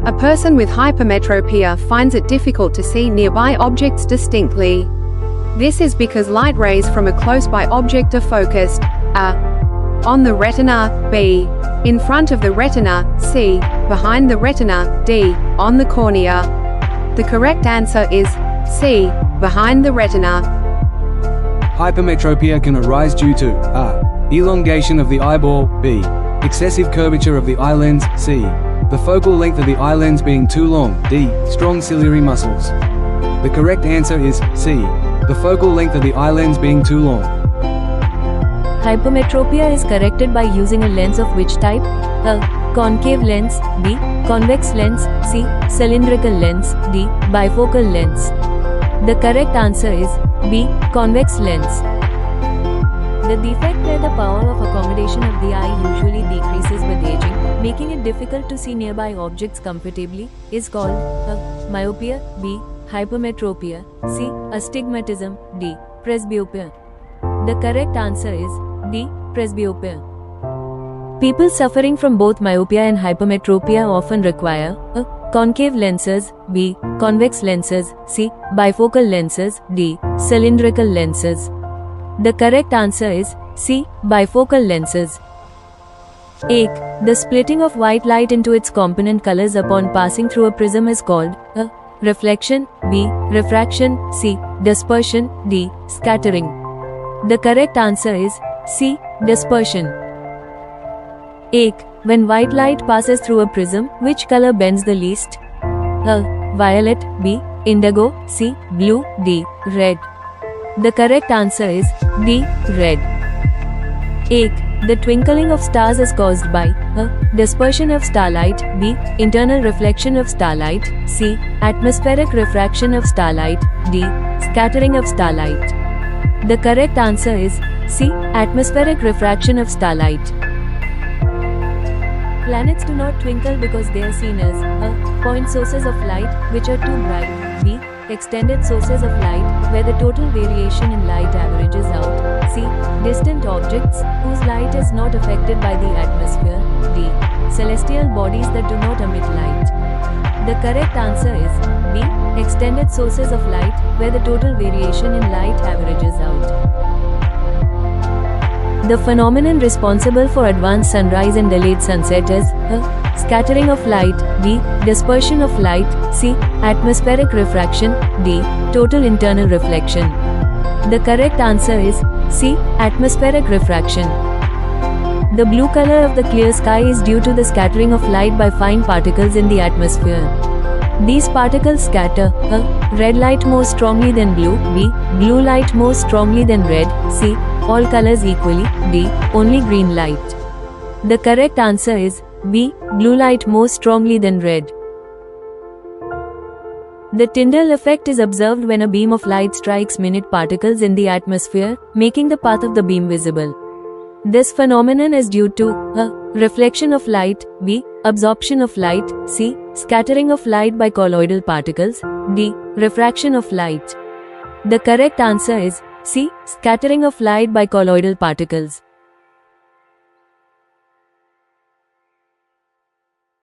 A person with hypermetropia finds it difficult to see nearby objects distinctly. This is because light rays from a close-by object are focused a. on the retina, b. in front of the retina, c. behind the retina, d. on the cornea. The correct answer is c. behind the retina. Hypermetropia can arise due to a. elongation of the eyeball, b. excessive curvature of the eye lens, c. the focal length of the eye lens being too long, d. strong ciliary muscles. The correct answer is c. the focal length of the eye lens being too long. Hypermetropia is corrected by using a lens of which type? A. Concave lens, b. Convex lens, c. Cylindrical lens, d. Bifocal lens. The correct answer is b. Convex lens. The defect where the power of accommodation of the eye usually decreases with aging, making it difficult to see nearby objects comfortably, is called a. myopia, b. hypermetropia, c. astigmatism, d. presbyopia. The correct answer is d. presbyopia. People suffering from both myopia and hypermetropia often require a. concave lenses, b. convex lenses, c. bifocal lenses, d. cylindrical lenses. The correct answer is c. bifocal lenses. 8. The splitting of white light into its component colors upon passing through a prism is called a. reflection, b. refraction, c. dispersion, d. scattering. The correct answer is c. dispersion. 8. When white light passes through a prism, which color bends the least? A. violet, b. indigo, c. blue, d. red. The correct answer is d. red. 8. The twinkling of stars is caused by a. dispersion of starlight, b. internal reflection of starlight, c. atmospheric refraction of starlight, d. scattering of starlight. The correct answer is c. atmospheric refraction of starlight. Planets do not twinkle because they are seen as a. point sources of light, which are too bright, b. extended sources of light, where the total variation in light averages out, c. distant objects, whose light is not affected by the atmosphere, d. celestial bodies that do not emit light. The correct answer is b. extended sources of light, where the total variation in light averages out. The phenomenon responsible for advanced sunrise and delayed sunset is a. scattering of light, b. dispersion of light, c. atmospheric refraction, d. total internal reflection. The correct answer is c. atmospheric refraction. The blue color of the clear sky is due to the scattering of light by fine particles in the atmosphere. These particles scatter a. red light more strongly than blue, b. blue light more strongly than red, c. all colors equally, d. only green light. The correct answer is b. blue light more strongly than red. The Tyndall effect is observed when a beam of light strikes minute particles in the atmosphere, making the path of the beam visible. This phenomenon is due to a. reflection of light, b. absorption of light, c. scattering of light by colloidal particles, d. refraction of light. The correct answer is c. scattering of light by colloidal particles.